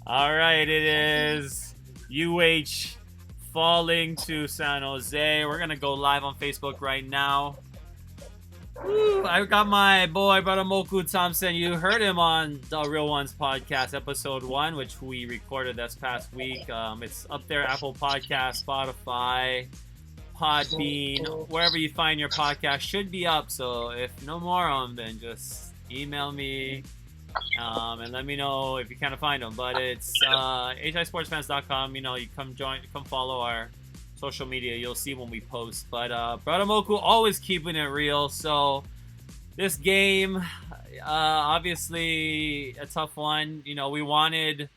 All right, it is UH falling to San Jose. We're gonna go live on Facebook right now. Woo, I got my boy, brother Moku Thompson. You heard him on the Real Ones podcast, episode 1, which we recorded this past week. It's up there, Apple Podcast, Spotify, Podbean, wherever you find your podcast should be up. So if no more of them, then just email me and let me know if you kind of find them. But it's hisportsfans.com. You know, you come follow our social media. You'll see when we post. But Brother Moku always keeping it real. So this game, obviously a tough one. You know, we wanted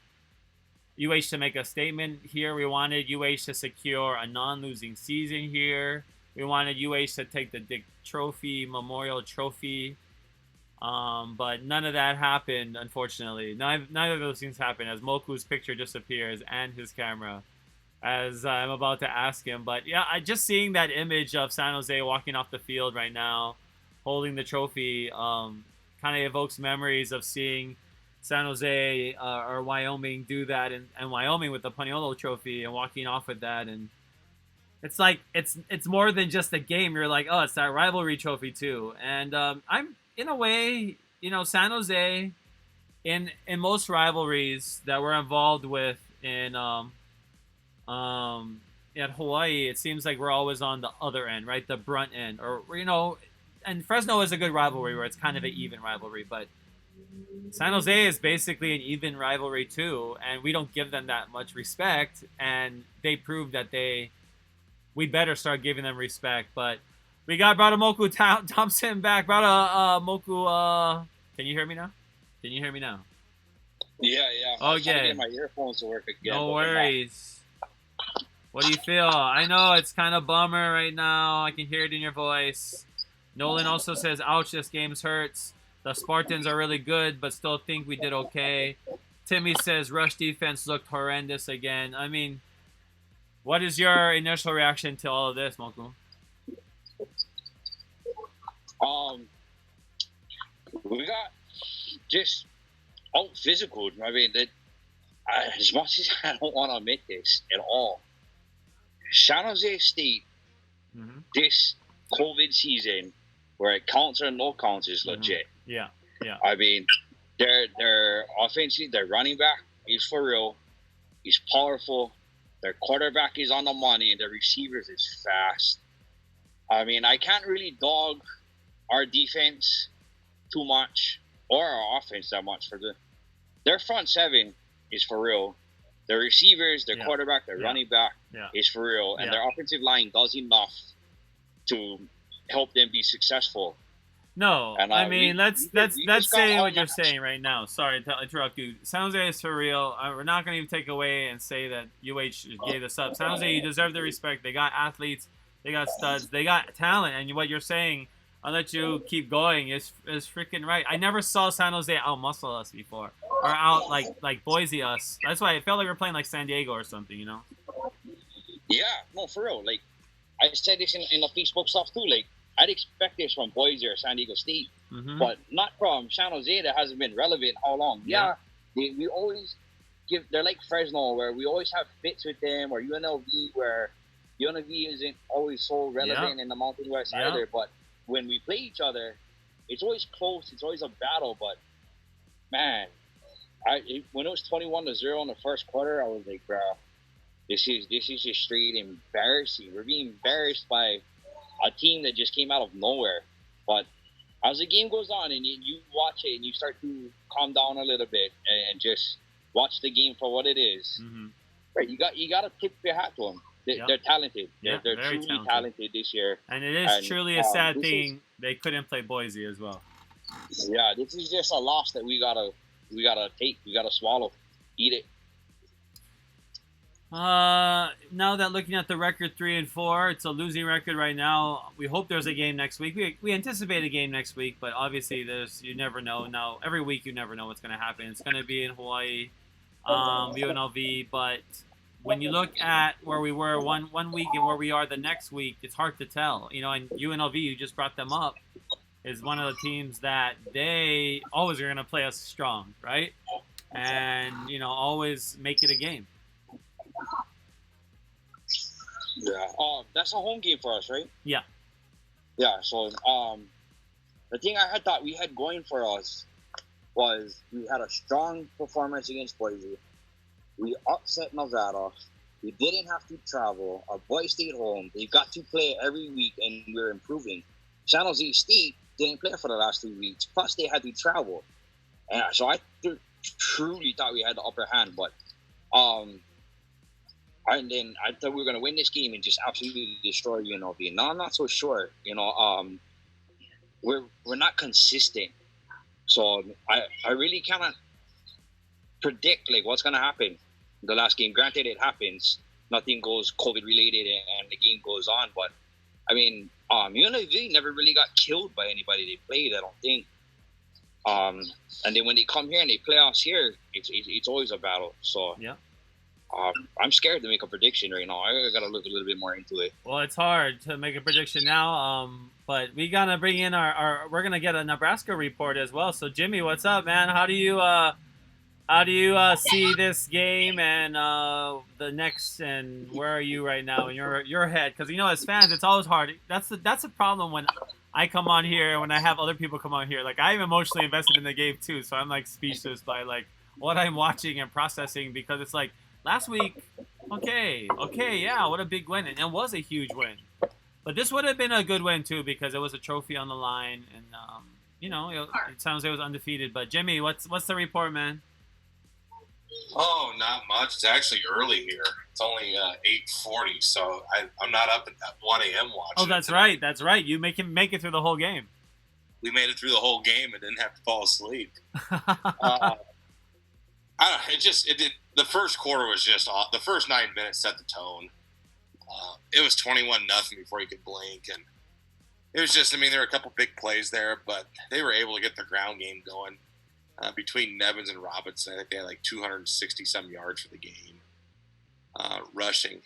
UH to make a statement here. We wanted UH to secure a non-losing season here. We wanted UH to take the Dick Tomey Memorial trophy. But none of that happened, unfortunately. Neither of those things happened as Moku's picture disappears and his camera as I'm about to ask him. But yeah, just seeing that image of San Jose walking off the field right now, holding the trophy, kind of evokes memories of seeing San Jose or Wyoming do that, and Wyoming with the Paniolo trophy and walking off with that. And it's like, it's more than just a game. You're like, oh, it's that rivalry trophy too. And I'm, in a way, you know, San Jose, in most rivalries that we're involved with in at Hawaii, it seems like we're always on the other end, right? The brunt end. Or, you know, and Fresno is a good rivalry where it's kind of an even rivalry, but San Jose is basically an even rivalry too, and we don't give them that much respect, and they prove that we better start giving them respect. But we got Brother Moku Thompson back. Brother Moku, can you hear me now? Can you hear me now? Yeah. I'm trying to Okay. get my earphones to work again. No worries. What do you feel? I know it's kind of bummer right now. I can hear it in your voice. Nolan also says, ouch, this game hurts. The Spartans are really good, but still think we did okay. Timmy says, rush defense looked horrendous again. I mean, what is your initial reaction to all of this, Moku? We got just out physical. I mean, as much as I don't want to admit this at all, San Jose State, this COVID season, where it counts or no counts, is legit. Yeah. I mean, their offensive, their running back is for real. He's powerful. Their quarterback is on the money, and their receivers is fast. I mean, I can't really dog our defense too much or our offense that much for their front seven is for real. Their receivers, their quarterback, their running back is for real, and their offensive line does enough to help them be successful. No, and, I mean, let's say what you're saying right now. Sorry to interrupt you. San Jose is for real. We're not going to even take away and say that UH gave this up. San Jose, you deserve the respect. They got athletes. They got studs. They got talent. And what you're saying, I'll let you keep going, is freaking right. I never saw San Jose out-muscle us before. Or out, like Boise us. That's why it felt like we were playing like San Diego or something, you know? Yeah, no, for real. Like, I said this in the Facebook stuff too. Like, I'd expect this from Boise or San Diego State, but not from San Jose that hasn't been relevant how long. Yeah, we always they're like Fresno, where we always have fits with them, or UNLV, where UNLV isn't always so relevant in the Mountain West either. But when we play each other, it's always close. It's always a battle. But man, when it was 21-0 in the first quarter, I was like, bro, this is just straight embarrassing. We're being embarrassed by a team that just came out of nowhere. But as the game goes on and you watch it and you start to calm down a little bit and just watch the game for what it is, right? You got to tip your hat to them. They're talented. They're truly talented this year. And it is truly a sad thing they couldn't play Boise as well. Yeah, this is just a loss that we gotta take. We gotta swallow, eat it. Now that looking at the record 3-4, it's a losing record right now. We hope there's a game next week. We anticipate a game next week, but obviously you never know. Now every week you never know what's going to happen. It's going to be in Hawaii, UNLV, but when you look at where we were one week and where we are the next week, it's hard to tell. You know, and UNLV, you just brought them up, is one of the teams that they always are going to play us strong, right? and always make it a game. Yeah. That's a home game for us, right? Yeah. Yeah. So the thing I had thought we had going for us was we had a strong performance against Boise. We upset Nevada. We didn't have to travel. Our boys stayed home. They got to play every week, and we're improving. San Jose State didn't play for the last 2 weeks. Plus, they had to travel. And so I truly thought we had the upper hand. But and then I thought we were going to win this game and just absolutely destroy UNLV. No, I'm not so sure. We're not consistent. So I really cannot predict what's going to happen the last game. Granted, it happens. Nothing goes COVID related and the game goes on. But I mean, UNLV never really got killed by anybody they played, I don't think. And then when they come here and they play us here, it's always a battle. So yeah. I'm scared to make a prediction right now. I got to look a little bit more into it. Well, it's hard to make a prediction now, but we got to bring in we're going to get a Nebraska report as well. So, Jimmy, what's up, man? How do you see this game and the next, and where are you right now in your head? Because, as fans, it's always hard. That's a problem when I come on here, when I have other people come on here. I'm emotionally invested in the game, too, so I'm, speechless by, what I'm watching and processing, because it's last week, okay, yeah, what a big win. And it was a huge win. But this would have been a good win, too, because it was a trophy on the line. And, it sounds like it was undefeated. But, Jimmy, what's the report, man? Oh, not much. It's actually early here. It's only 8:40, so I'm not up at 1 a.m. watching. Oh, that's right. That's right. You make it through the whole game. We made it through the whole game and didn't have to fall asleep. The first quarter was just off. The first 9 minutes set the tone. It was 21-0 before you could blink, and it was just. There were a couple big plays there, but they were able to get the ground game going. Between Nevins and Robinson, I think they had 260-some yards for the game, rushing.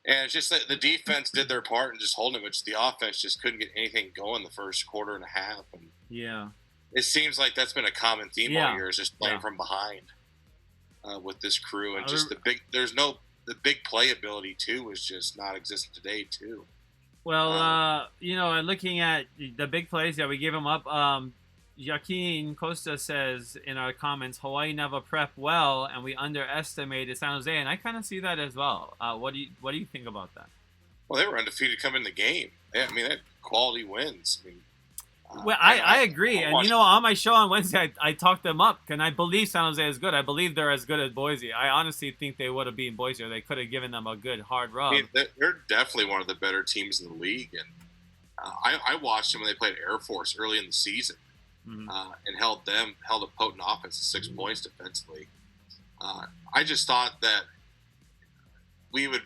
And it's just that the defense did their part and just holding it, which the offense just couldn't get anything going the first quarter and a half. And yeah. It seems like that's been a common theme all year, is just playing from behind with this crew. And just the big playability, too, was just not existent today, too. Well, and looking at the big plays, we gave them up. Joaquin Costa says in our comments, Hawaii never prep well, and we underestimated San Jose, and I kind of see that as well. What do you think about that? Well, they were undefeated coming in the game. They had quality wins. I agree, and on my show on Wednesday, I talked them up, and I believe San Jose is good. I believe they're as good as Boise. I honestly think they would have beaten Boise, or they could have given them a good hard rub. They're definitely one of the better teams in the league, and I watched them when they played Air Force early in the season. Mm-hmm. And held a potent offense of 6 points defensively. I just thought that we would,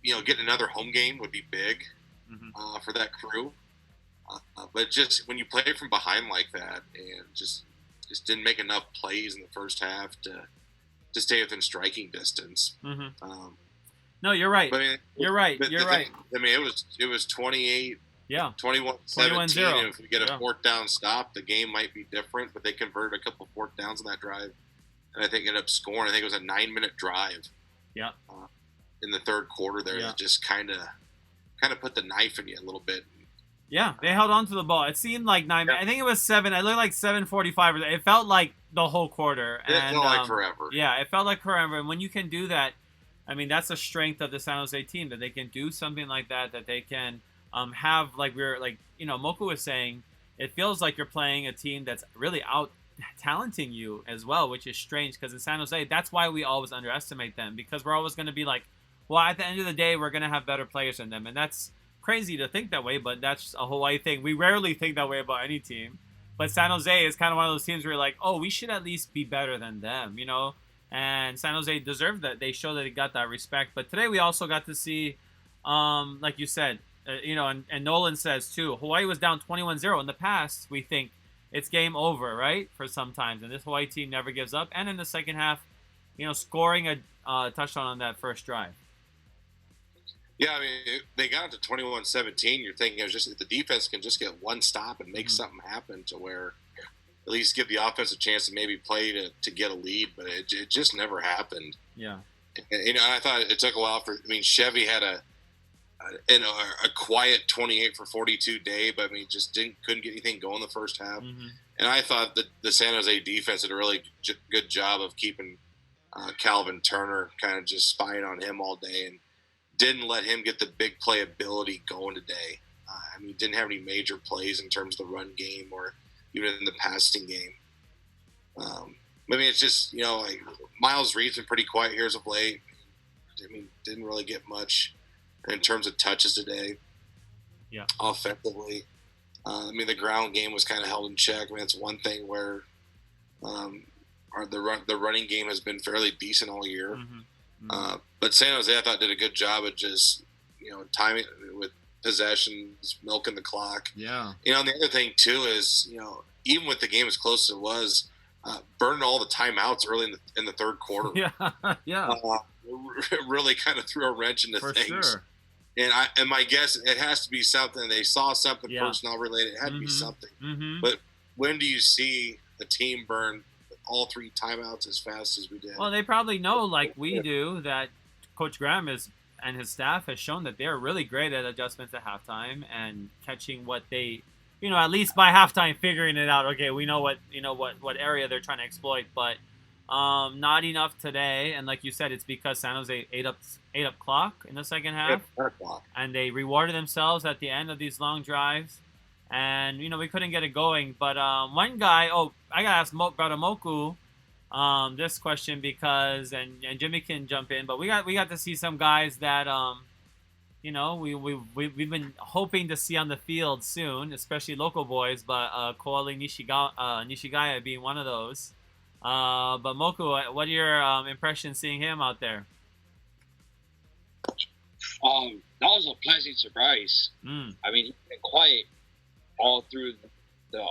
get another home game would be big for that crew. But just when you play from behind like that and just didn't make enough plays in the first half to stay within striking distance. Mm-hmm. No, you're right. You're right. It was 28. Yeah, 21-17. If we get a fourth down stop, the game might be different. But they converted a couple fourth downs on that drive, and I think ended up scoring. I think it was a 9-minute drive. Yeah. In the third quarter, there that just kind of put the knife in you a little bit. Yeah, they held on to the ball. It seemed like 9 minutes. I think it was 7. It looked like 7:45. It felt like the whole quarter. It felt like forever. Yeah, it felt like forever. And when you can do that, that's the strength of the San Jose team, that they can do something like that. That they can. Have Moku was saying, it feels like you're playing a team that's really out talenting you as well, which is strange because in San Jose, that's why we always underestimate them, because we're always going to be at the end of the day, we're going to have better players than them. And that's crazy to think that way, but that's a Hawaii thing. We rarely think that way about any team. But San Jose is kind of one of those teams where you're like, oh, we should at least be better than them, And San Jose deserved that. They showed that they got that respect. But today we also got to see, like you said, and Nolan says, too, Hawaii was down 21-0. In the past, we think it's game over, right, for sometimes. And this Hawaii team never gives up. And in the second half, scoring a touchdown on that first drive. Yeah, they got to 21-17. You're thinking it was just if the defense can just get one stop and make something happen to where at least give the offense a chance to maybe play to get a lead, but it just never happened. Yeah. And I thought it took a while Chevy had a quiet 28 for 42 day, but just couldn't get anything going the first half. Mm-hmm. And I thought that the San Jose defense did a really good job of keeping Calvin Turner, kind of just spying on him all day, and didn't let him get the big play ability going today. Didn't have any major plays in terms of the run game or even in the passing game. It's just, Miles Reed's been pretty quiet here as of late. Didn't really get much in terms of touches today. Yeah. Offensively. The ground game was kind of held in check. That's one thing where the running game has been fairly decent all year. Mm-hmm. Mm-hmm. But San Jose, I thought, did a good job of just, timing with possessions, milking the clock. Yeah. And the other thing, too, is, even with the game as close as it was, burning all the timeouts early in the third quarter. Yeah, yeah. Really kind of threw a wrench into For things. Sure. And my guess, it has to be something. They saw something personnel related. It had to be Mm-hmm. something. Mm-hmm. But when do you see a team burn all three timeouts as fast as we did? Well, they probably know, like we do, that Coach Graham and his staff has shown that they're really great at adjustments at halftime and catching what they, at least by halftime figuring it out. Okay, we know what area they're trying to exploit, but not enough today. And like you said, it's because San Jose ate up clock in the second half, and they rewarded themselves at the end of these long drives. And we couldn't get it going. But one guy, I gotta ask Brother Moku this question because and Jimmy can jump in, but we got to see some guys that we've been hoping to see on the field soon, especially local boys. But Koali Nishigaya being one of those. But Moku, what are your impressions seeing him out there? That was a pleasant surprise. He's been quiet all through the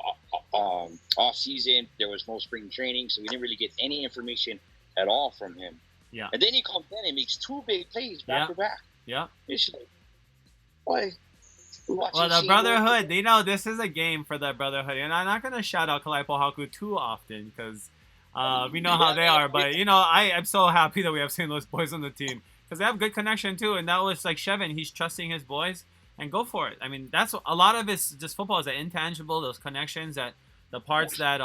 off season. There was no spring training, so we didn't really get any information at all from him. Yeah. And then he comes in and makes two big plays back to back. Yeah. It's like, boy. Well, the brotherhood, this is a game for the brotherhood, and I'm not gonna shout out Kalaipo Haku too often because we know how they are. But I'm so happy that we have St. Louis boys on the team because they have good connection too. And that was like Chevan, he's trusting his boys. And go for it. That's a lot of it's just football is that intangible, those connections, that the parts that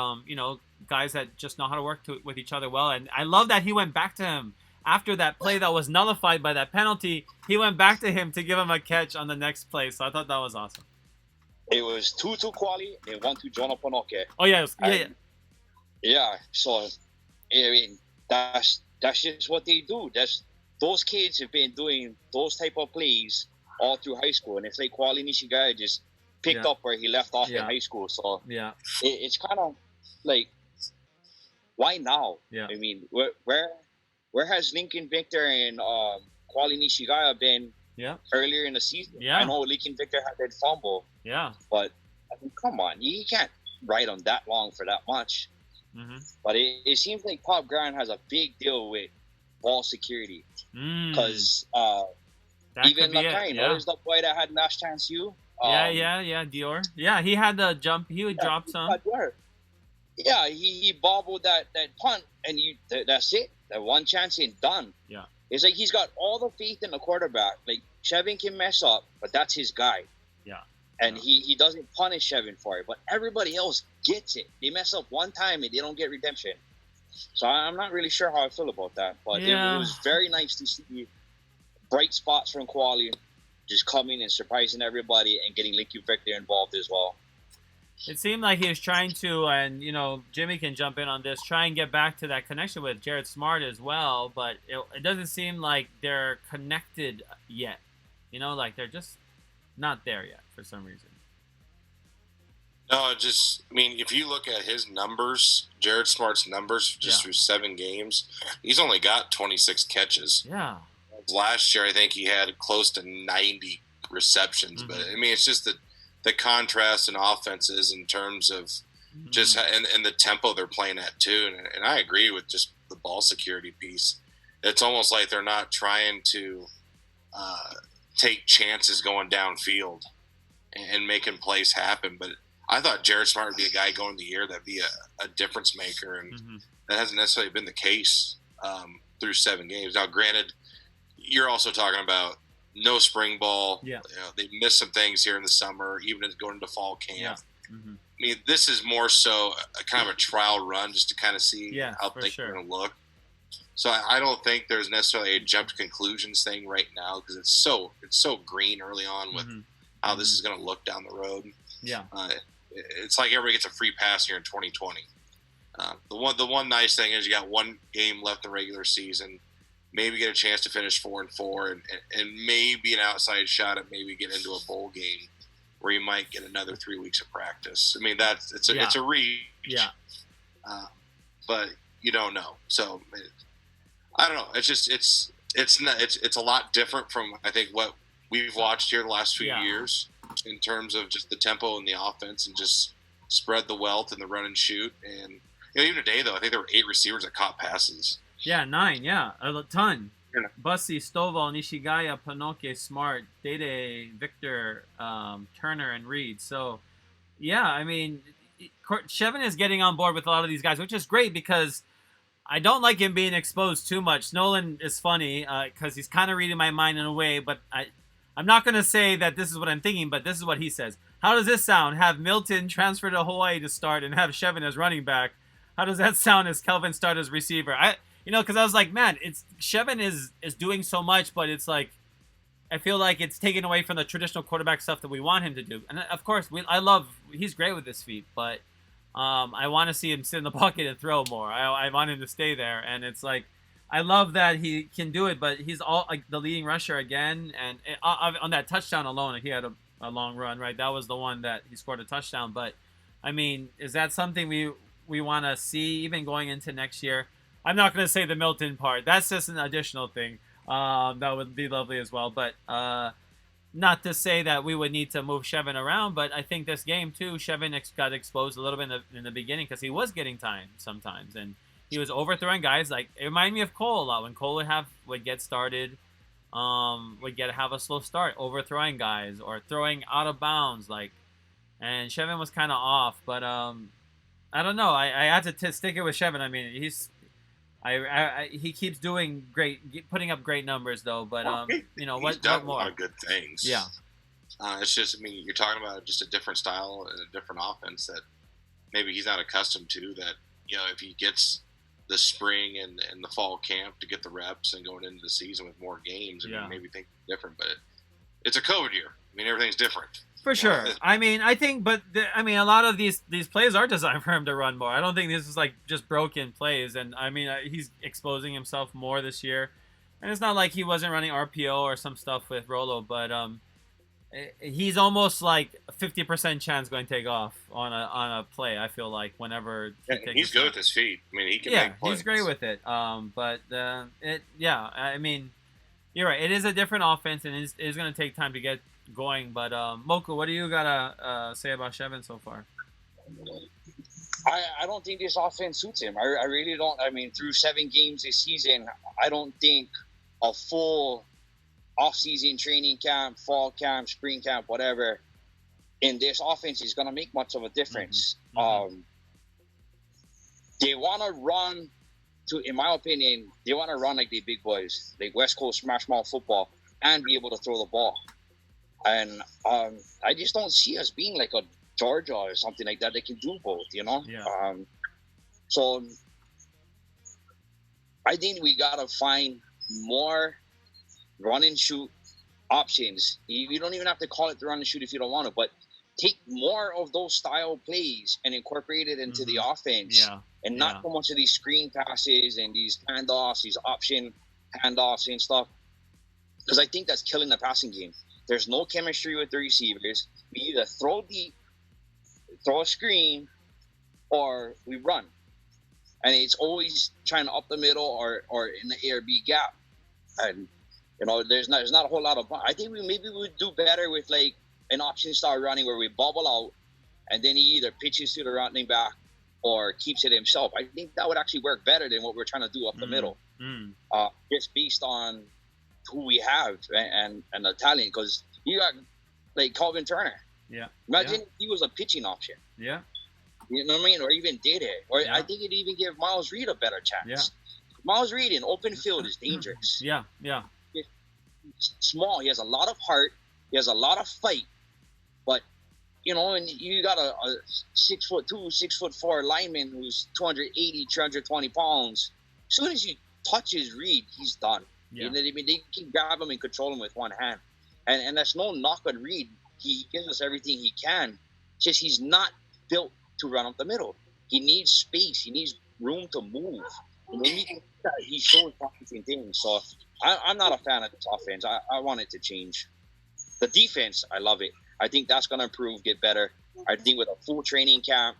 guys that just know how to work with each other well. And I love that he went back to him after that play that was nullified by that penalty. He went back to him to give him a catch on the next play. So I thought that was awesome. It was 2-2 Quali and 1-2 Jonah Panoke. Oh yeah, yeah. So that's just what they do. Those kids have been doing those type of plays all through high school, and it's like Koali Nishigaya just picked up where he left off in high school. So it's kind of like, why now? Yeah. Where has Lincoln Victor and Koali Nishigaya been earlier in the season? Yeah. I know Lincoln Victor had that fumble. Yeah. But come on, you can't ride on that long for that much. Mm-hmm. But it seems like Todd Graham has a big deal with ball security because. Even Lakai, there's the boy that had last chance you. Dior. Yeah, he had the jump. He would drop some. Yeah, he bobbled that punt, and that's it. That one chance and done. Yeah. It's like he's got all the faith in the quarterback. Like, Chevan can mess up, but that's his guy. Yeah. And he doesn't punish Chevan for it, but everybody else gets it. They mess up one time and they don't get redemption. So I'm not really sure how I feel about that, but it was very nice to see bright spots from Koali just coming and surprising everybody and getting Lincoln Victor involved as well. It seemed like he was trying to, and Jimmy can jump in on this, try and get back to that connection with Jared Smart as well, but it doesn't seem like they're connected yet. Like they're just not there yet for some reason. No, if you look at his numbers, Jared Smart's numbers through 7 games, he's only got 26 catches. Yeah. Last year, I think he had close to 90 receptions. But, it's just the contrast in offenses in terms of just and the tempo they're playing at, too. And I agree with just the ball security piece. It's almost like they're not trying to take chances going downfield and making plays happen. But I thought Jared Smart would be a guy going the year that'd be a difference maker, and that hasn't necessarily been the case through 7 games. Now, granted, you're also talking about no spring ball. Yeah. They missed some things here in the summer, even going into fall camp. Yeah. I mean, this is more so a kind of a trial run just to kind of see how things are going to look. So I don't think there's necessarily a jump to conclusions thing right now because it's so green early on with how this is going to look down the road. Yeah. It's like everybody gets a free pass here in 2020. The one nice thing is you got 1 game left in the regular season. Maybe get a chance to finish 4-4 and maybe an outside shot at maybe get into a bowl game where you might get another 3 weeks of practice. I mean, it's a reach. Yeah. But you don't know. So I don't know. It's just it's a lot different from I think what we've watched here the last few years in terms of just the tempo and the offense and just spread the wealth and the run and shoot. And even today though, I think there were 8 receivers that caught passes. Yeah, 9. Yeah, a ton. Yeah. Bussy, Stovall, Nishigaya, Panoke, Smart, Dede, Victor, Turner, and Reed. So, yeah, I mean, Chevan is getting on board with a lot of these guys, which is great because I don't like him being exposed too much. Nolan is funny because he's kind of reading my mind in a way, but I'm not going to say that this is what I'm thinking, but this is what he says. How does this sound? Have Milton transfer to Hawaii to start and have Chevan as running back. How does that sound as Kelvin start as receiver? Because I was like, man, Chevan is doing so much, but it's like I feel like it's taken away from the traditional quarterback stuff that we want him to do. And of course, he's great with his feet, but I want to see him sit in the bucket and throw more. I want him to stay there, and it's like I love that he can do it, but he's all like the leading rusher again, and on that touchdown alone, he had a long run, right? That was the one that he scored a touchdown. But I mean, is that something we want to see even going into next year? I'm not going to say the Milton part. That's just an additional thing. That would be lovely as well. But not to say that we would need to move Chevan around, but I think this game, too, Chevan got exposed a little bit in the beginning because he was getting time sometimes. And he was overthrowing guys. Like, it reminded me of Cole a lot. When Cole would get started, have a slow start, overthrowing guys or throwing out of bounds. And Chevan was kind of off. But I don't know. I had to stick it with Chevan. I mean, he keeps doing great, putting up great numbers though. But he's what done more? A lot of good things. Yeah. It's just, I mean, you're talking about just a different style and a different offense that maybe he's not accustomed to. That if he gets the spring and the fall camp to get the reps and going into the season with more games, maybe think different. But it's a COVID year. I mean, everything's different. For sure. I mean, I think, a lot of these plays are designed for him to run more. I don't think this is like just broken plays. And I mean, he's exposing himself more this year. And it's not like he wasn't running RPO or some stuff with Rolo, but he's almost like a 50% chance going to take off on a play. I feel like whenever he's good with his feet. I mean, he can make plays. He's great with it. I mean, you're right. It is a different offense, and it is going to take time to get going. But Moku, what do you gotta say about Chevan so far? I don't think this offense suits him. I really don't. I mean, through 7 games this season, I don't think a full off-season training camp, fall camp, spring camp, whatever, in this offense is going to make much of a difference. They want to run in my opinion, they want to run like the big boys, like West Coast smash mouth football, and be able to throw the ball. And I just don't see us being like a Georgia or something like that. They can do both, Yeah. So I think we got to find more run and shoot options. You don't even have to call it the run and shoot if you don't want to, but take more of those style plays and incorporate it into the offense. Yeah. And not so much of these screen passes and these handoffs, these option handoffs and stuff. Because I think that's killing the passing game. There's no chemistry with the receivers. We either throw a screen or we run. And it's always trying to up the middle or in the A or B gap. And, there's not a whole lot of... I think we would do better with like an option style running where we bubble out and then he either pitches to the running back or keeps it himself. I think that would actually work better than what we're trying to do up the middle. Just based on who we have and the talent, because you got like Calvin Turner. Yeah. Imagine if he was a pitching option. Yeah. You know what I mean? Or even did it. Or I think it'd even give Miles Reed a better chance. Yeah. Miles Reed in open field is dangerous. Yeah. He's small. He has a lot of heart. He has a lot of fight. But, you know, and you got a 6'2", 6'4" lineman who's 280, 320 pounds. As soon as you touch his read, he's done. Yeah. You know what I mean? They can grab him and control him with one hand. And that's no knock on Reed. He gives us everything he can. It's just he's not built to run up the middle. He needs space. He needs room to move. And when he can do that, he shows promising things. So I'm not a fan of this offense. I want it to change. The defense, I love it. I think that's going to improve, get better. I think with a full training camp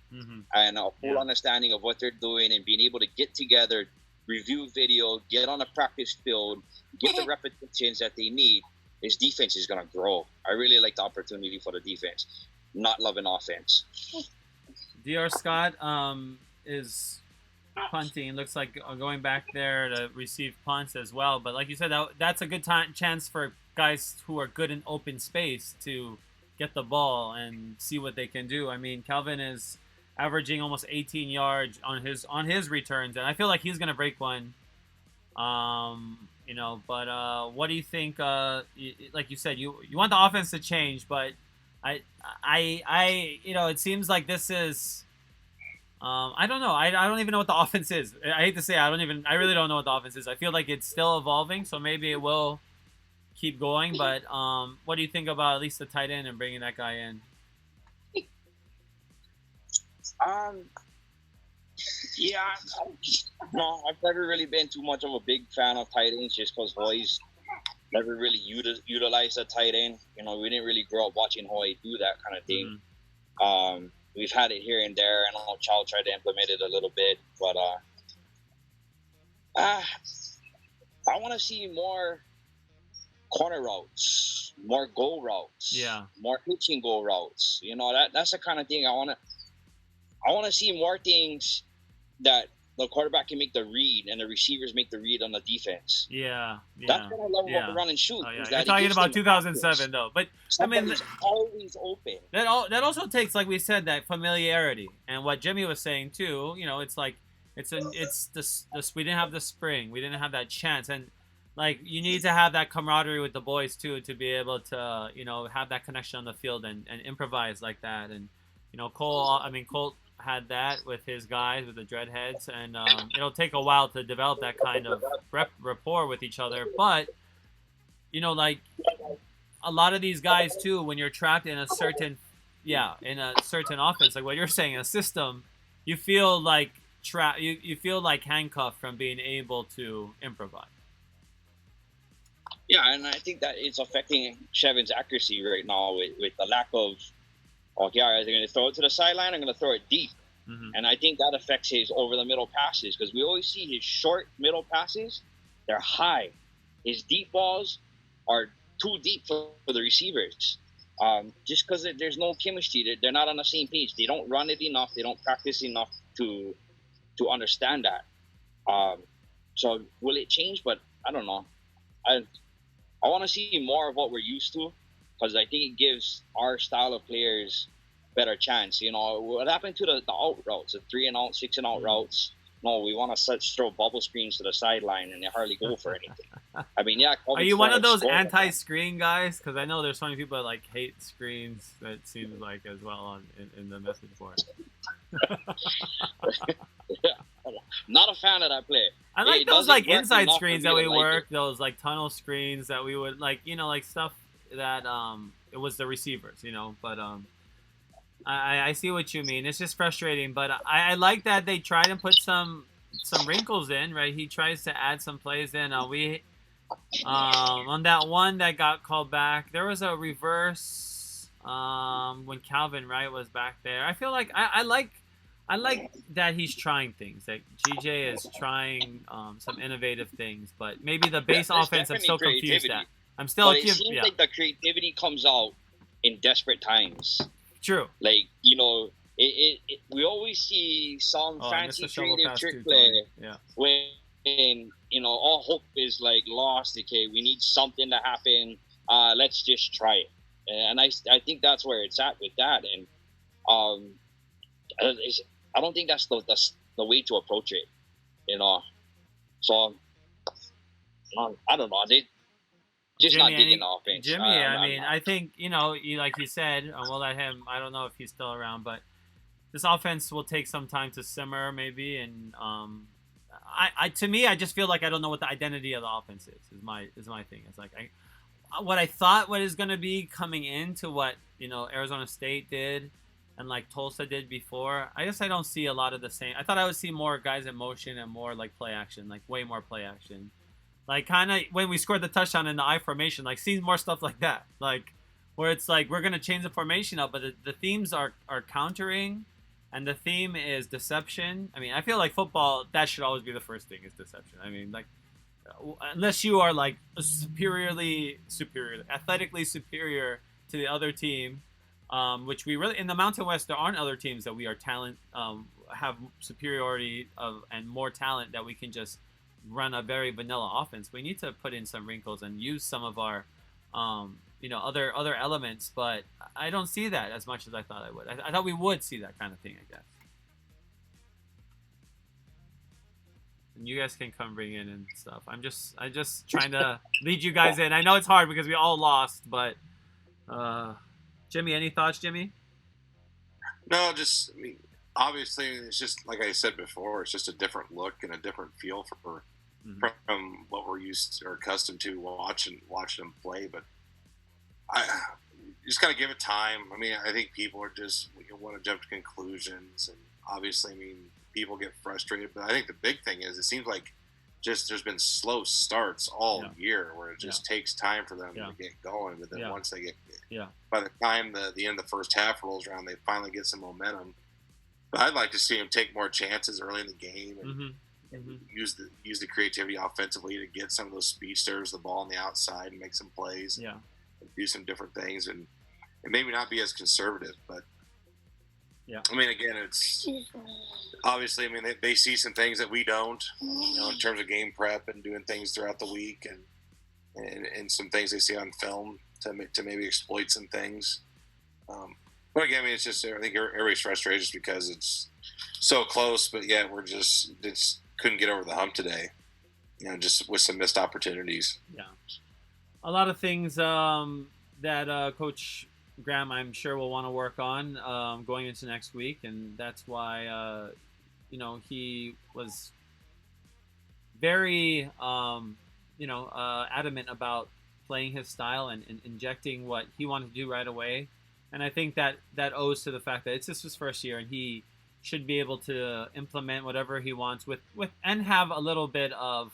and a full understanding of what they're doing and being able to get together, review video, get on a practice field, get the repetitions that they need, this defense is going to grow. I really like the opportunity for the defense. Not loving offense. D.R. Scott is punting. Looks like going back there to receive punts as well. But like you said, that's a good chance for guys who are good in open space to get the ball and see what they can do. I mean, Calvin is averaging almost 18 yards on his returns, and I feel like he's gonna break one. You know, but what do you think? Like you said, you want the offense to change, but I you know, it seems like this is. I don't know. I don't even know what the offense is. I hate to say I really don't know what the offense is. I feel like it's still evolving, so maybe it will keep going. But what do you think about at least the tight end and bringing that guy in? Yeah, no, I've never really been too much of a big fan of tight ends just because Hoy's never really utilized a tight end. You know, we didn't really grow up watching Hoy do that kind of thing. We've had it here and there, and I know Chow tried to implement it a little bit, but I want to see more corner routes, more goal routes, more pitching goal routes. You know, that's the kind of thing I want to see more things that the quarterback can make the read and the receivers make the read on the defense. Yeah. That's what I love about the run and shoot. Oh, yeah. You're talking about 2007 though, but somebody's always open. That also takes, like we said, that familiarity, and what Jimmy was saying too. You know, it's like it's this we didn't have the spring, we didn't have that chance, and like you need to have that camaraderie with the boys too to be able to, you know, have that connection on the field and improvise like that. And you know, Colt had that with his guys, with the dreadheads, and it'll take a while to develop that kind of rapport with each other. But you know, like a lot of these guys too, when you're trapped in a certain offense, like what you're saying, a system, you feel like you feel like handcuffed from being able to improvise. Yeah, and I think that it's affecting Chevan's accuracy right now with the lack of, okay, all right, they're going to throw it to the sideline, I'm going to throw it deep. And I think that affects his over-the-middle passes because we always see his short middle passes, they're high. His deep balls are too deep for the receivers. Just because there's no chemistry, they're not on the same page. They don't run it enough. They don't practice enough to understand that. So will it change? But I don't know. I want to see more of what we're used to because I think it gives our style of players better chance. You know, what happened to the out routes, the 3-and-out, 6-and-out routes? No, we want to throw bubble screens to the sideline and they hardly go for anything. I mean, yeah. Are you one of those anti-screen guys? Because I know there's so many people that like hate screens. That seems like as well in the message board. Not a fan of that play. I like those like inside screens that we work. Those like tunnel screens that we would like. You know, like stuff that it was the receivers. You know, but I see what you mean. It's just frustrating, but I like that they tried and put some wrinkles in, right? He tries to add some plays in. On that one that got called back, there was a reverse when Calvin Wright was back there. I feel like I like that he's trying things. That GJ is trying some innovative things, but maybe the base offense I'm still confused at. It seems like the creativity comes out in desperate times. True. Like, you know, we always see some fancy creative trick play when, you know, all hope is like lost. Okay, we need something to happen. Let's just try it. and I think that's where it's at with that. And I don't think that's the way to approach it, you know. So I don't know. They just Jimmy, not digging the offense. Jimmy, I mean, I think, you know, like you said, we'll let him. I don't know if he's still around, but this offense will take some time to simmer, maybe. And to me, I just feel like I don't know what the identity of the offense is. Is my thing. It's like what I thought what is going to be coming into what, you know, Arizona State did and like Tulsa did before. I guess I don't see a lot of the same. I thought I would see more guys in motion and more like play action, like way more play action. Like kind of when we scored the touchdown in the I formation, like seeing more stuff like that, like where it's like we're gonna change the formation up, but the themes are countering, and the theme is deception. I mean, I feel like football that should always be the first thing is deception. I mean, like unless you are like athletically superior to the other team, which we really in the Mountain West there aren't other teams that we are have superiority of and more talent that we can just run a very vanilla offense. We need to put in some wrinkles and use some of our, you know, other elements. But I don't see that as much as I thought I would. I thought we would see that kind of thing, I guess. And you guys can come bring in and stuff. I'm just trying to lead you guys in. I know it's hard because we all lost, but Jimmy, any thoughts, Jimmy? No, just I mean, obviously it's just like I said before. It's just a different look and a different feel from what we're used to or accustomed to watching them play. But I just got to give it time. I mean, I think people are just want to jump to conclusions, and obviously, I mean, people get frustrated. But I think the big thing is it seems like just there's been slow starts all year where it just takes time for them to get going. But then once they get, by the time the end of the first half rolls around, they finally get some momentum. But I'd like to see them take more chances early in the game and use the creativity offensively to get some of those speedsters the ball on the outside and make some plays. And do some different things and maybe not be as conservative. But I mean, again, it's obviously. I mean, they see some things that we don't, you know, in terms of game prep and doing things throughout the week and some things they see on film to maybe exploit some things. But again, I mean, it's just I think everybody's frustrated just because it's so close, but yet we're just couldn't get over the hump today. You know, just with some missed opportunities. Yeah, a lot of things that Coach Graham, I'm sure, will want to work on going into next week, and that's why you know, he was very adamant about playing his style and injecting what he wanted to do right away. And I think that owes to the fact that it's just his first year, and he should be able to implement whatever he wants with and have a little bit of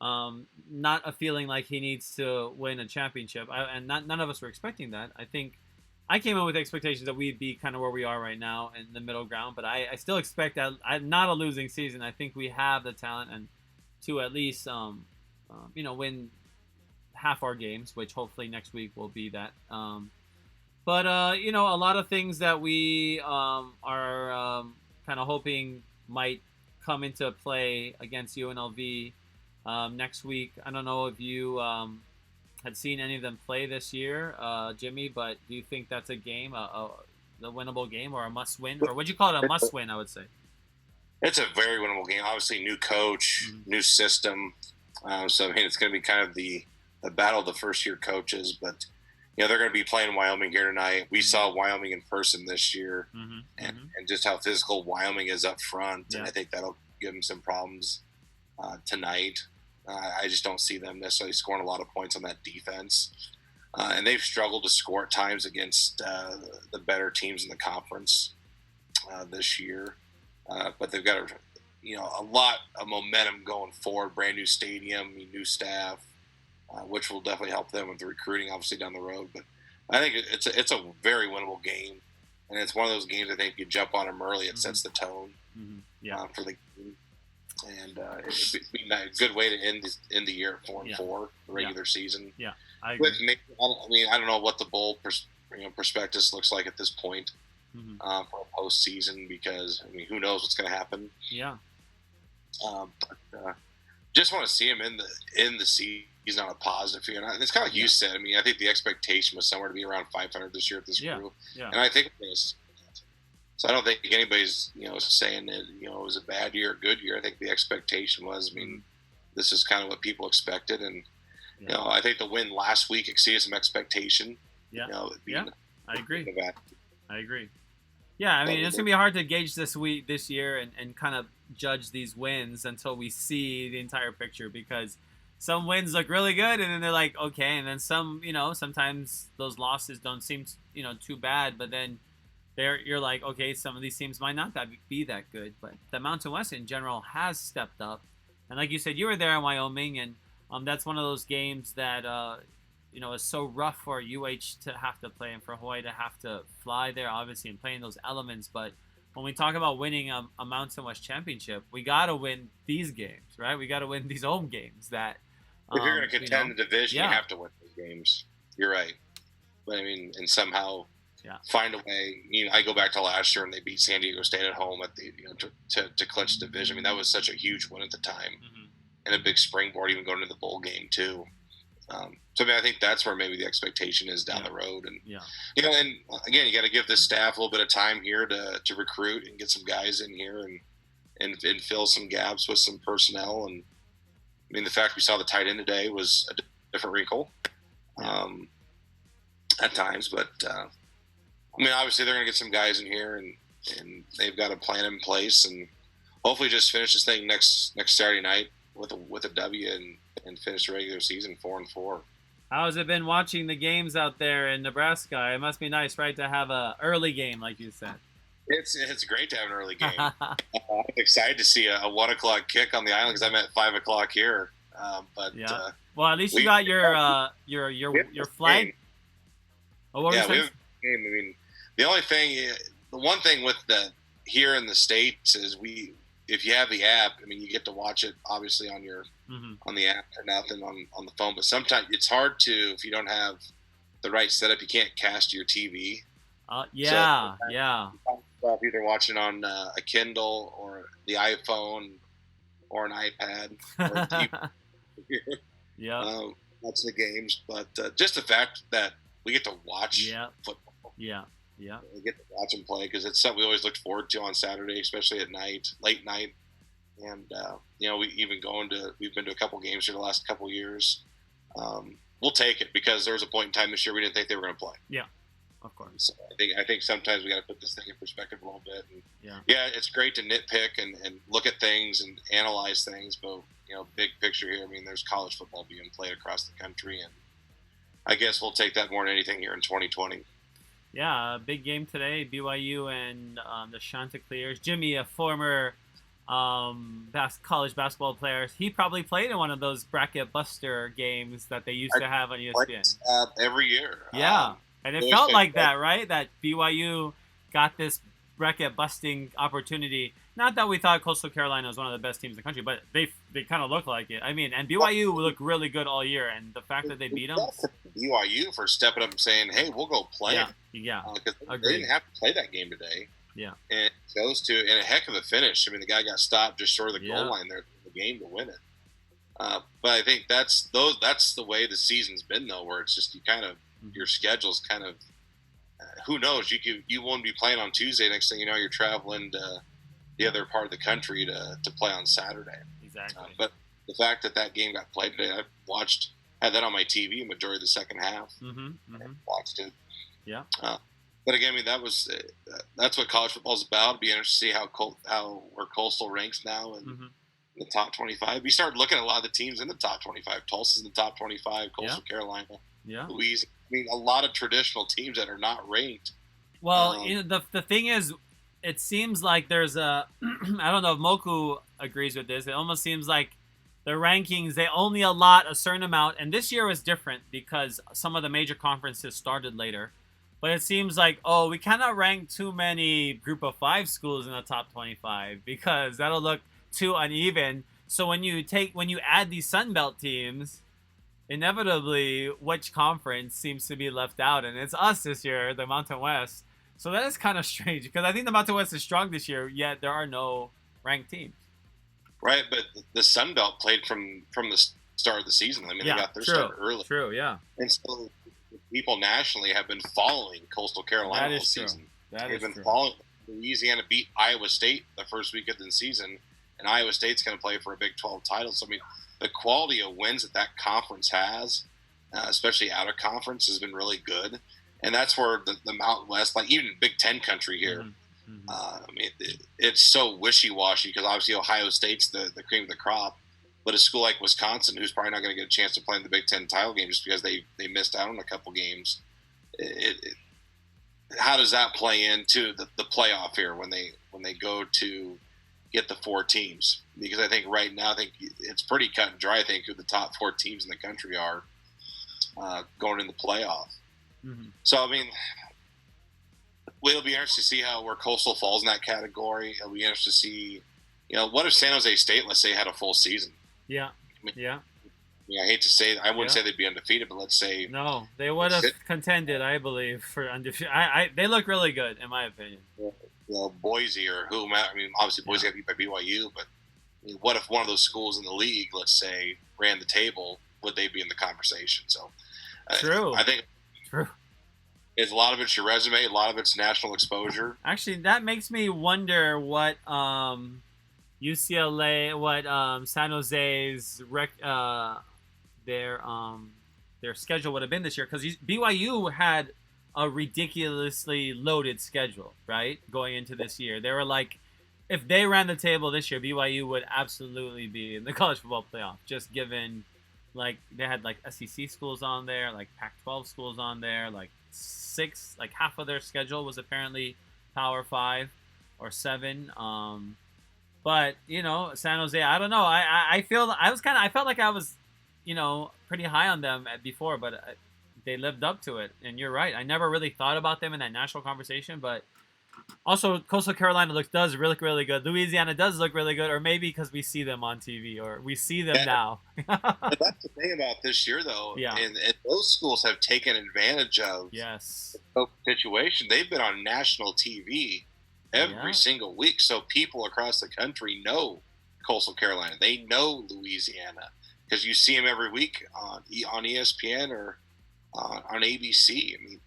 not a feeling like he needs to win a championship. None of us were expecting that. I think I came in with expectations that we'd be kind of where we are right now in the middle ground, but I still expect that not a losing season. I think we have the talent and to at least win half our games, which hopefully next week will be that. But a lot of things that we are kind of hoping might come into play against UNLV next week. I don't know if you had seen any of them play this year, Jimmy, but do you think that's a game, the winnable game, or a must-win? Or would you call it a must-win, I would say? It's a very winnable game. Obviously, new coach, new system. So, I mean, it's going to be kind of the battle of the first-year coaches, but you know, they're going to be playing Wyoming here tonight. We saw Wyoming in person this year, and just how physical Wyoming is up front. And I think that'll give them some problems tonight. I just don't see them necessarily scoring a lot of points on that defense. And they've struggled to score at times against the better teams in the conference this year. But they've got a lot of momentum going forward. Brand new stadium, new staff. Which will definitely help them with the recruiting, obviously, down the road. But I think it's a very winnable game, and it's one of those games I think you jump on them early. It sets the tone for the game, and it'd be a good way to end the year at 4-4, the regular season. Yeah, I agree. I don't know what the bowl prospectus looks like at this point for a postseason, because who knows what's going to happen. Yeah. But just want to see him in the season. he's not a positive here. And it's kind of like you said. I mean, I think the expectation was somewhere to be around 500 this year at this group. Yeah. And I think it is. So I don't think anybody's, saying that, it was a bad year or good year. I think the expectation was, I mean, this is kind of what people expected. And, I think the win last week exceeded some expectation. Yeah. I agree. Yeah, I mean, it's going to be hard to gauge this year and kind of judge these wins until we see the entire picture, because some wins look really good and then they're like, okay. And then some, sometimes those losses don't seem, too bad, but then you're like, okay, some of these teams might not be that good. But the Mountain West in general has stepped up. And like you said, you were there in Wyoming, and that's one of those games that, is so rough for UH to have to play and for Hawaii to have to fly there, obviously, and play in those elements. But when we talk about winning a Mountain West championship, we got to win these games, right? We got to win these home games. That if you're going to contend the division, you have to win these games. You're right. But, I mean, and somehow find a way. I go back to last year and they beat San Diego State at home at the to clinch the division. I mean, that was such a huge win at the time, and a big springboard even going to the bowl game too. So I mean, I think that's where maybe the expectation is down the road, and and again, you got to give this staff a little bit of time here to recruit and get some guys in here and fill some gaps with some personnel. And I mean, the fact we saw the tight end today was a different wrinkle at times, but I mean, obviously they're going to get some guys in here, and they've got a plan in place, and hopefully just finish this thing next Saturday night with a W and finish the regular season 4-4. How has it been watching the games out there in Nebraska? It must be nice, right, to have a early game, like you said. It's great to have an early game. I'm excited to see a 1:00 kick on the island because I'm at 5:00 here. Well, at least you got your flight. We have a game. I mean, the one thing with here in the States is if you have the app, I mean, you get to watch it obviously on on the app or nothing on the phone. But sometimes it's hard to, if you don't have the right setup, you can't cast your TV. Yeah. Either watching on a Kindle or the iPhone or an iPad. Or a TV. Watch the games, but just the fact that we get to watch football. Yeah. We get to watch them play because it's something we always looked forward to on Saturday, especially at night, late night. And, we've been to a couple games here the last couple years. We'll take it because there was a point in time this year we didn't think they were going to play. Yeah, of course. So I think sometimes we got to put this thing in perspective a little bit. And it's great to nitpick and look at things and analyze things, but, big picture here, I mean, there's college football being played across the country, and I guess we'll take that more than anything here in 2020. Yeah, a big game today, BYU and the Chanticleers. Jimmy, a former college basketball player, he probably played in one of those bracket buster games that they used to have on ESPN. Every year. Yeah, and it felt like that, right? That BYU got this bracket busting opportunity. Not that we thought Coastal Carolina was one of the best teams in the country, but they kind of look like it. I mean, and BYU looked really good all year, and the fact that they beat them. BYU for stepping up and saying, "Hey, we'll go play." Yeah. Because they didn't have to play that game today. Yeah. And those two, and a heck of a finish. I mean, the guy got stopped just short of the goal line there in the game to win it. But I think that's the way the season's been, though, where it's just your schedule's kind of who knows, you won't be playing on Tuesday. Next thing you know, you're traveling to the other part of the country to play on Saturday. Exactly. But the fact that game got played today, had that on my TV majority of the second half. Watched it. Yeah. But again, I mean, that's what college football is about. It'd be interesting to see where Coastal ranks now in the top 25. We started looking at a lot of the teams in the top 25. Tulsa's in the top 25. Coastal Carolina. Yeah. Louisiana. I mean, a lot of traditional teams that are not ranked. Well, the thing is, it seems like there's a I don't know if Moku agrees with this. It almost seems like the rankings, they only allot a certain amount. And this year was different because some of the major conferences started later. But it seems like, we cannot rank too many group of 5 schools in the top 25 because that'll look too uneven. So when you add these Sun Belt teams, inevitably which conference seems to be left out, and it's us this year, the Mountain West. So that is kind of strange because I think the Mountain West is strong this year, yet there are no ranked teams. Right, but the Sun Belt played from started the season. I mean, they got their true, start early. True, yeah. And so people nationally have been following Coastal Carolina all true. season. They've been following. Louisiana beat Iowa State the first week of the season, and Iowa State's going to play for a Big 12 title. So, I mean, the quality of wins that conference has, especially out of conference, has been really good. And that's where the Mountain West, like even Big Ten country here, I mean, it's so wishy-washy because obviously Ohio State's the cream of the crop. But a school like Wisconsin, who's probably not going to get a chance to play in the Big Ten title game just because they missed out on a couple games, how does that play into the playoff here when they go to get the 4 teams? Because I think right now, it's pretty cut and dry. I think who the top 4 teams in the country are going in the playoff. So I mean, it'll be interesting to see where Coastal falls in that category. It'll be interesting to see, what if San Jose State, let's say, had a full season? Yeah. I mean, I hate to say, I wouldn't say they'd be undefeated, but let's say no, they would have contended, I believe, for undefeated. They look really good, in my opinion. Well, Boise or whomever. I mean, obviously Boise got beat by BYU, but I mean, what if one of those schools in the league, let's say, ran the table? Would they be in the conversation? So, true. I think it's a lot of it's your resume, a lot of it's national exposure. Actually, that makes me wonder what UCLA, what San Jose's their schedule would have been this year, because BYU had a ridiculously loaded schedule, right? Going into this year, they were like, if they ran the table this year, BYU would absolutely be in the college football playoff. Just given, like, they had like SEC schools on there, like Pac-12 schools on there, like half of their schedule was apparently Power 5 or 7. But San Jose, I don't know. I felt like I was, pretty high on them before, but they lived up to it. And you're right. I never really thought about them in that national conversation, but also Coastal Carolina does look really good. Louisiana does look really good, or maybe because we see them on TV, or we see them now. But that's the thing about this year, though. Yeah. And those schools have taken advantage of the situation. They've been on national TV every single week, so people across the country know Coastal Carolina. They know Louisiana because you see them every week on ESPN or on ABC. I mean,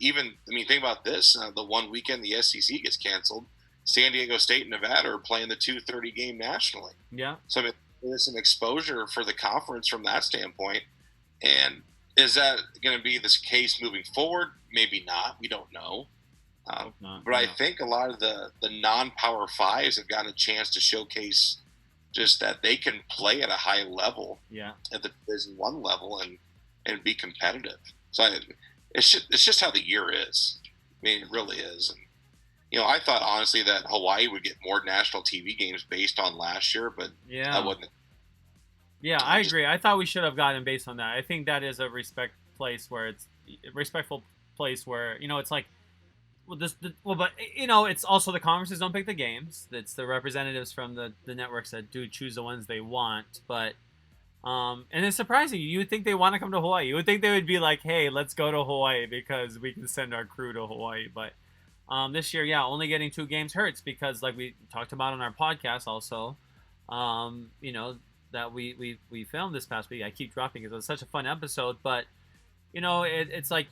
think about this: the one weekend the SEC gets canceled, San Diego State and Nevada are playing the 2:30 game nationally. Yeah. So I mean, there's some exposure for the conference from that standpoint. And is that going to be this case moving forward? Maybe not. We don't know. But I think a lot of the non-Power 5s have gotten a chance to showcase just that they can play at a high level at the Division I level and be competitive. So it's just how the year is. I mean, it really is. And, I thought, honestly, that Hawaii would get more national TV games based on last year, but that wasn't. Yeah, I agree. I thought we should have gotten based on that. I think that is a respectful place where it's like, but it's also the conferences don't pick the games. It's the representatives from the networks that do choose the ones they want. But and it's surprising. You would think they want to come to Hawaii. You would think they would be like, hey, let's go to Hawaii because we can send our crew to Hawaii. But this year, only getting 2 games hurts because, like we talked about on our podcast also, that we filmed this past week. I keep dropping because it was such a fun episode. But it's like,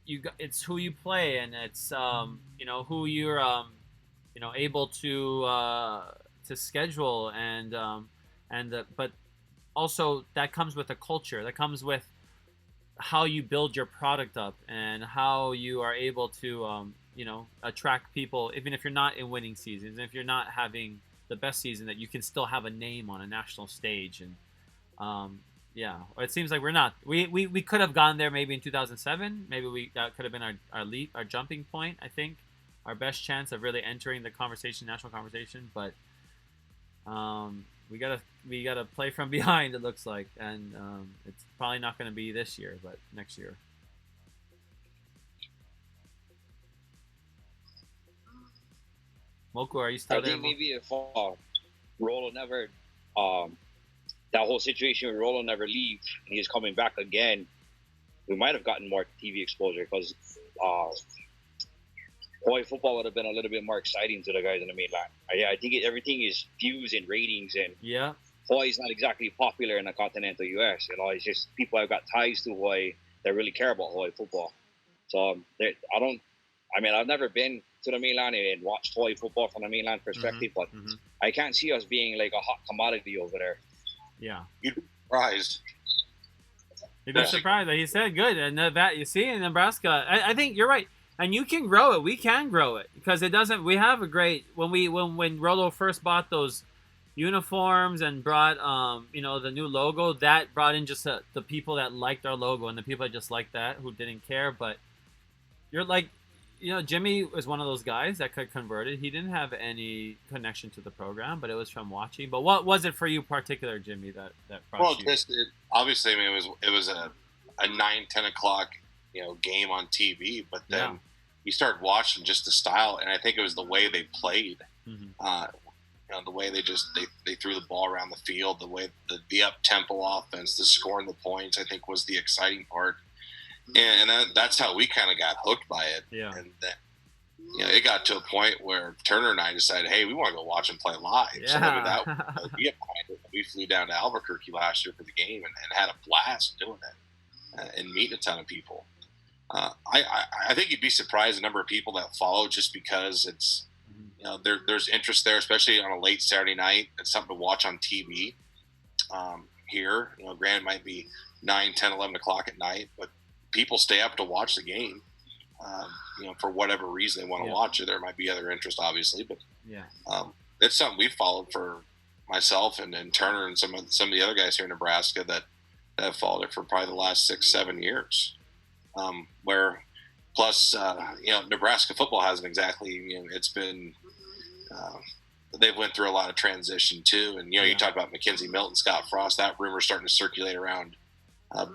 it's who you play, and it's who you're able to schedule, but also that comes with a culture, that comes with how you build your product up and how you are able to attract people, even if you're not in winning seasons, if you're not having the best season, that you can still have a name on a national stage. And it seems like we're not. We could have gone there maybe in 2007. Maybe that could have been our jumping point. I think our best chance of really entering the national conversation. But we gotta play from behind. It looks like, and it's probably not going to be this year, but next year. Moku, are you still there? I think maybe if Rolo never. That whole situation with Rolo never leave, and he's coming back again, we might have gotten more TV exposure because Hawaii football would have been a little bit more exciting to the guys in the mainland. I think everything is views and ratings, and Hawaii is not exactly popular in the continental U.S. You know, it's just people have got ties to Hawaii that really care about Hawaii football. So I've never been to the mainland and watched Hawaii football from the mainland perspective, but I can't see us being like a hot commodity over there. Yeah. You'd be surprised. You'd be surprised. He said good. And that you see in Nebraska, I think you're right. And you can grow it. We can grow it because it doesn't. We have a great when Rolo first bought those uniforms and brought the new logo, that brought in just the people that liked our logo and the people that just liked that who didn't care. But you're like, Jimmy was one of those guys that could convert it. He didn't have any connection to the program, but it was from watching. But what was it for you, particular, Jimmy, that brought you? Obviously, I mean, it was a 9-10 o'clock game on TV, but then you start watching just the style, and I think it was the way they played. The way they threw the ball around the field, the way the up tempo offense, the scoring the points, I think was the exciting part. And that's how we kind of got hooked by it. Yeah. And then, it got to a point where Turner and I decided, hey, we want to go watch them play live. Yeah. So maybe we get behind it. We flew down to Albuquerque last year for the game and had a blast doing it and meeting a ton of people. I think you'd be surprised the number of people that follow just because it's, there's interest there, especially on a late Saturday night. It's something to watch on TV here. Granted, it might be 9, 10, 11 o'clock at night, but people stay up to watch the game, for whatever reason they want to watch it. There might be other interest, obviously, but it's something we've followed for myself and Turner and some of the other guys here in Nebraska that have followed it for probably the last 6-7 years. Where plus, Nebraska football hasn't exactly, it's been, they've went through a lot of transition too. And, you talk about Mackenzie Milton, Scott Frost, that rumor's starting to circulate around.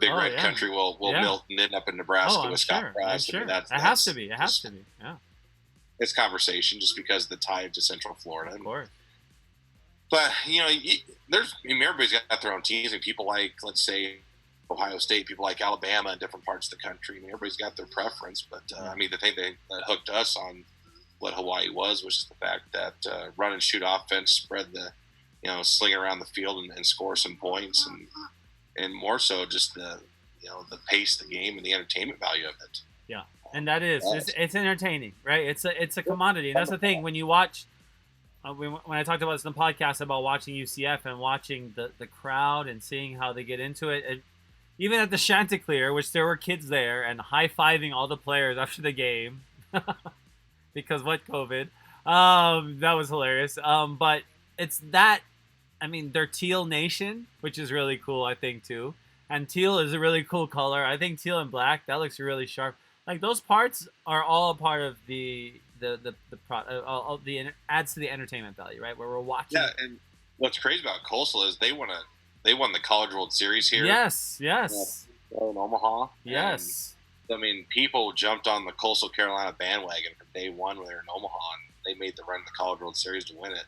Big Red Country will Milton end up in Nebraska with Scott Frost. Sure. It has to be. It has to be. Yeah. It's conversation just because of the tie to Central Florida. Of course. But, everybody's got their own teams. And people like, let's say, Ohio State, people like Alabama and different parts of the country. Everybody's got their preference. But, the thing that hooked us on what Hawaii was just the fact that run and shoot offense spread the, sling around the field and score some points. And more so just the pace of the game and the entertainment value of it. Yeah, and that is it's entertaining, right? It's a commodity. And that's the thing when you watch. When I talked about this in the podcast about watching UCF and watching the crowd and seeing how they get into it, even at the Chanticleer, which there were kids there and high-fiving all the players after the game because COVID. That was hilarious. But it's that. They're teal nation, which is really cool, I think, too. And teal is a really cool color. I think teal and black, that looks really sharp. Like, those parts are all a part of the adds to the entertainment value, right? Where we're watching. Yeah, and what's crazy about Coastal is they won the College World Series here. Yes. In Omaha. Yes. And, people jumped on the Coastal Carolina bandwagon from day one when they were in Omaha, and they made the run to the College World Series to win it.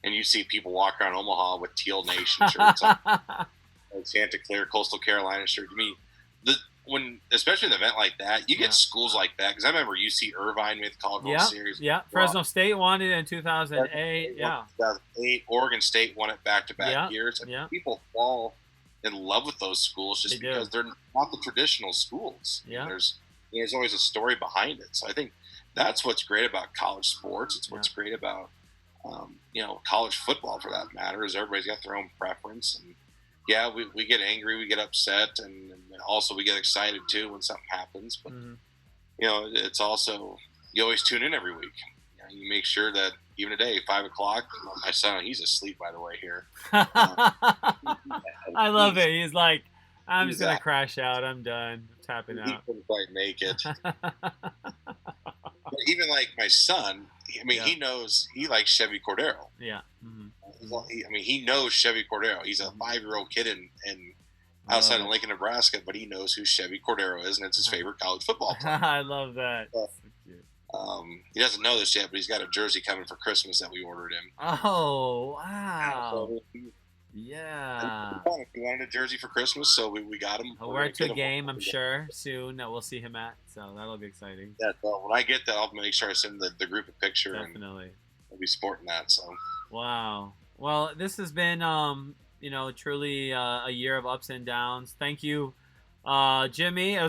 And you see people walk around Omaha with Teal Nation shirts on, Chanticleer, Coastal Carolina shirt. Especially an event like that, you get schools like that. Because I remember UC Irvine made the College World Series. Yeah, Fresno State won it in 2008. 2008, Oregon State won it back-to-back years. And people fall in love with those schools just because they're not the traditional schools. Yeah. There's always a story behind it. So I think that's what's great about college sports. It's what's great about college football for that matter, is everybody's got their own preference. And we get angry, we get upset, and also we get excited too when something happens. But it's also, you always tune in every week. You make sure that even today, 5 o'clock, my son, he's asleep, by the way, here. I love it. He's like, I'm just going to crash out. I'm done. I'm tapping out. He couldn't quite make it. But even like my son, he knows, he likes Chevan Cordeiro. Yeah. Mm-hmm. He knows Chevan Cordeiro. He's a 5-year-old kid in outside of Lincoln, Nebraska, but he knows who Chevan Cordeiro is, and it's his favorite college football player. I love that. So cute. He doesn't know this yet, but he's got a jersey coming for Christmas that we ordered him. Oh, wow. Yeah. He wanted a jersey for Christmas, so we got him. He'll wear it to a game, I'm sure, soon that we'll see him at. So that'll be exciting. Yeah, well, when I get that, I'll make sure I send the group a picture. Definitely. And we'll be sporting that. So. Wow. Well, this has been, truly a year of ups and downs. Thank you, Jimmy.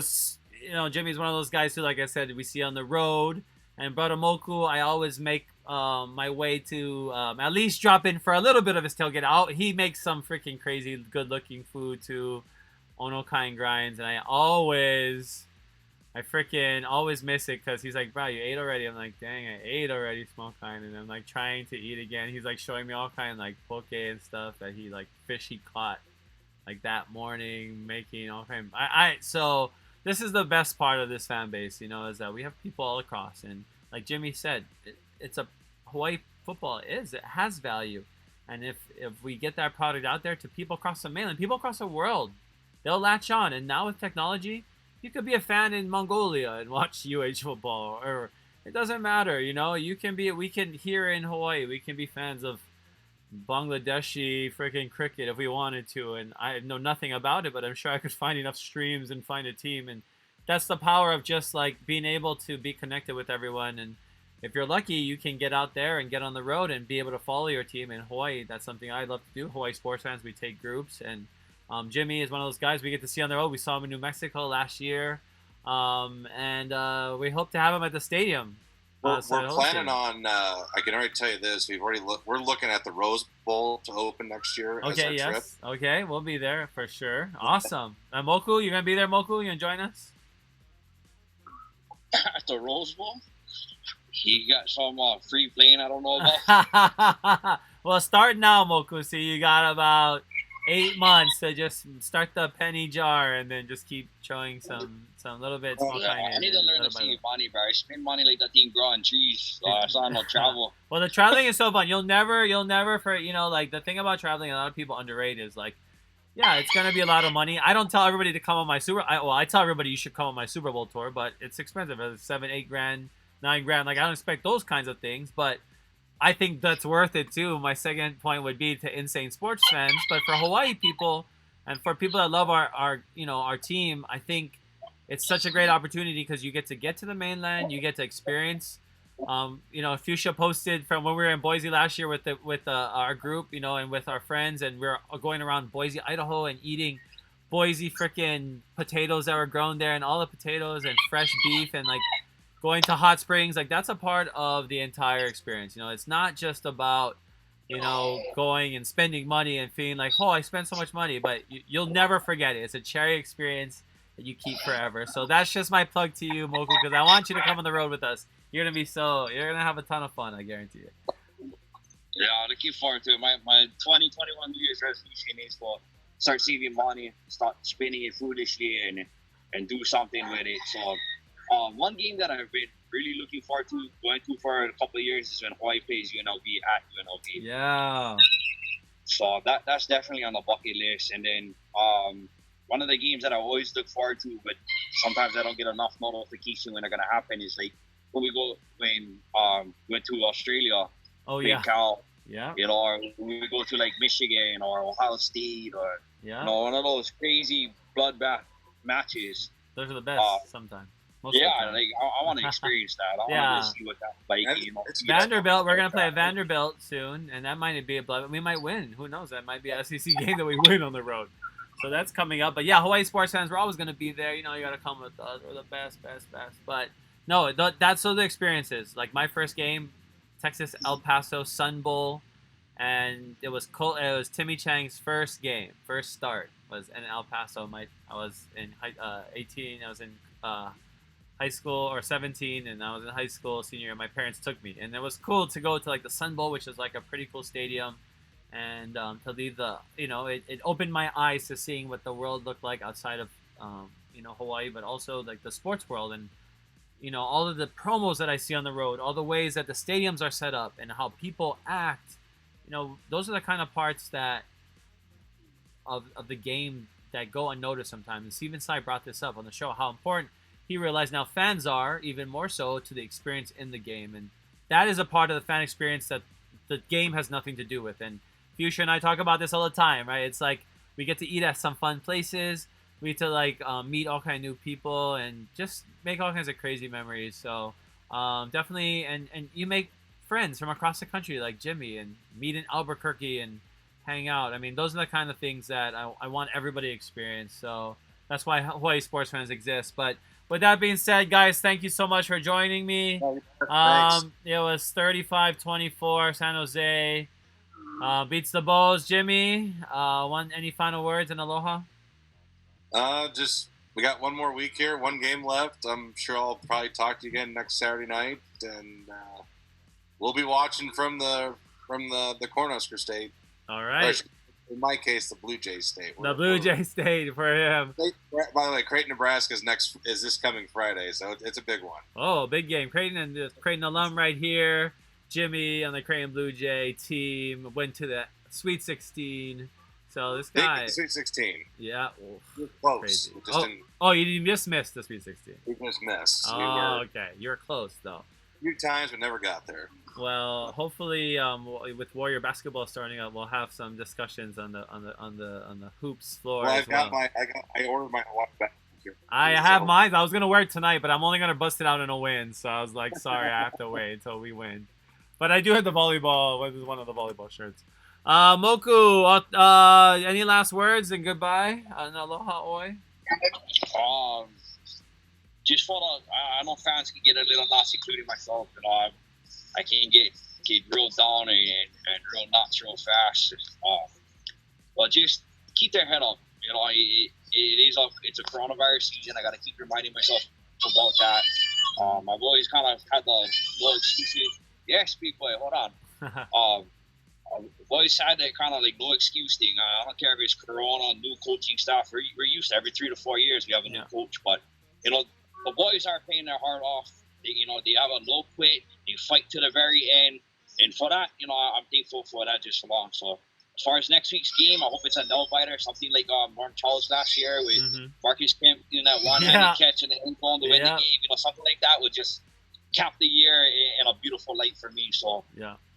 Jimmy's one of those guys who, like I said, we see on the road. And Brother Moku, I always make my way to at least drop in for a little bit of his tailgate out. He makes some freaking crazy good-looking food too, Onokai and Grinds, and I freaking always miss it because he's like, bro, you ate already. I'm like, dang, I ate already, small kind, and I'm like trying to eat again. He's like showing me all kind of like poke and stuff that he like fish he caught like that morning, making all kind. So this is the best part of this fan base, is that we have people all across, and like Jimmy said, it's a Hawaii football it has value, and if we get that product out there to people across the mainland, people across the world, they'll latch on. And now with technology, you could be a fan in Mongolia and watch UH football, or it doesn't matter, we can here in Hawaii, we can be fans of Bangladeshi freaking cricket if we wanted to, and I know nothing about it, but I'm sure I could find enough streams and find a team. And that's the power of just like being able to be connected with everyone. And if you're lucky, you can get out there and get on the road and be able to follow your team in Hawaii. That's something I love to do. Hawaii sports fans, we take groups, and Jimmy is one of those guys we get to see on the road. We saw him in New Mexico last year, and we hope to have him at the stadium. We're planning on. I can already tell you this. We're looking at the Rose Bowl to open next year. Okay. Yes. Trip. Okay. We'll be there for sure. Awesome. And Moku, you gonna be there? Moku, you gonna join us? At the Rose Bowl? He got some free playing I don't know about. Well, start now, Moku. See, you got about 8 months to just start the penny jar and then just keep showing some little bits. I need to learn to save money, bro. I spend money like that thing growing trees. So I don't travel. Well, the traveling is so fun. You'll never for like the thing about traveling, a lot of people underrate is like, yeah, it's gonna be a lot of money. I don't tell everybody to come on my I tell everybody you should come on my Super Bowl tour, but it's expensive. It's 7, 8 grand, 9 grand. Like I don't expect those kinds of things, but I think that's worth it too. My second point would be to insane sports fans, but for Hawaii people and for people that love our team, I think it's such a great opportunity because you get to the mainland, you get to experience. Fuchsia posted from when we were in Boise last year with our group, and with our friends, and we're going around Boise, Idaho, and eating Boise freaking potatoes that were grown there, and all the potatoes and fresh beef, and like going to hot springs. Like that's a part of the entire experience. It's not just about going and spending money and feeling like, oh, I spent so much money, but you'll never forget it. It's a cherry experience that you keep forever. So that's just my plug to you, Moku, because I want you to come on the road with us. You're gonna have a ton of fun, I guarantee it. Yeah, I'm looking forward to it. My 2021 New Year's resolution is to start saving money, start spending it foolishly, and do something with it. So one game that I've been really looking forward to going to for a couple of years is when Hawaii plays UNLV at UNLV. Yeah. So that's definitely on the bucket list. And then one of the games that I always look forward to, but sometimes I don't get enough notification when they're gonna happen, is like when we went to Australia. Oh yeah. Cal. Yeah. Or when we go to like Michigan or Ohio State or one of those crazy bloodbath matches. Those are the best sometimes. Like I want to experience that. I want to see what that's like. Vanderbilt, we're gonna play at Vanderbilt soon, and that might be a blood. We might win. Who knows? That might be an SEC game that we win on the road. So that's coming up. But yeah, Hawaii sports fans, we're always gonna be there. You gotta come with us. We're the best. But no, that's the experiences. Like my first game, Texas El Paso Sun Bowl, and it was Timmy Chang's first start was in El Paso. I was in 18. I was in high school, or 17, and I was in high school senior year. My parents took me, and it was cool to go to like the Sun Bowl, which is like a pretty cool stadium, and to leave it opened my eyes to seeing what the world looked like outside of Hawaii, but also like the sports world, and all of the promos that I see on the road, all the ways that the stadiums are set up, and how people act. Those are the kind of parts that of the game that go unnoticed sometimes. And Steven Tsai brought this up on the show, how important he realized now fans are, even more so, to the experience in the game. And that is a part of the fan experience that the game has nothing to do with. And Fuchsia and I talk about this all the time, right? It's like we get to eat at some fun places. We get to meet all kind of new people and just make all kinds of crazy memories. So definitely, and you make friends from across the country like Jimmy, and meet in Albuquerque, and hang out. I mean, those are the kind of things that I want everybody to experience. So that's why Hawaii Sports Friends exist. But with that being said, guys, thank you so much for joining me. It was 35-24, San Jose beats the Bulls. Jimmy, any final words and aloha? We got one more week here, one game left. I'm sure I'll probably talk to you again next Saturday night, and we'll be watching from the Cornhusker State. All right. In my case, the Blue Jay State. The Blue Jay State for him. By the way, Creighton, Nebraska is this coming Friday, so it's a big one. Oh, big game. Creighton alum right here. Jimmy on the Creighton Blue Jay team went to the Sweet 16. So this guy. Sweet 16. Yeah. Close. You just missed the Sweet 16. We just missed. Okay. You were close though. A few times, but never got there. Well, hopefully, with Warrior basketball starting up, we'll have some discussions on the hoops floor. Well, I ordered my Hawaii basketball. I have mine. I was gonna wear it tonight, but I'm only gonna bust it out in a win. So I was like, sorry, I have to wait until we win. But I do have the volleyball. One of the volleyball shirts. Moku, any last words and goodbye? And aloha, oi. Just I know fans can get a little lost, including myself. I can get real down and real nuts real fast. But just keep their head up. It's a coronavirus season. I got to keep reminding myself about that. I've always kind of had the little excuses. Yes, big boy, hold on. I've always had that kind of like no excuse thing. I don't care if it's Corona, new coaching staff. We're used to every 3 to 4 years we have a new coach. But the boys are paying their heart off. They have a no quit. They fight to the very end, and for that, I'm thankful for that just so long. So as far as next week's game, I hope it's a nail biter, something like Norm Charles last year with Marcus Kemp doing that one-handed catch in the end zone to win the game. Something like that would just cap the year in a beautiful light for me. So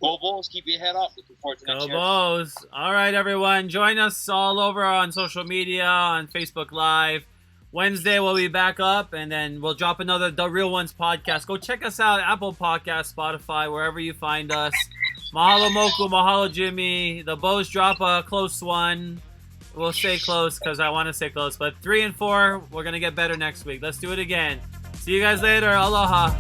go Bulls, keep your head up. Looking forward to next year. Go Bulls! All right, everyone, join us all over on social media, on Facebook Live. Wednesday we'll be back up, and then we'll drop another The Real Ones podcast. Go check us out, Apple Podcasts, Spotify, wherever you find us. Mahalo Moku, mahalo Jimmy. The Bulls drop a close one. We'll stay close because I want to stay close. But 3 and 4, we're going to get better next week. Let's do it again. See you guys later. Aloha.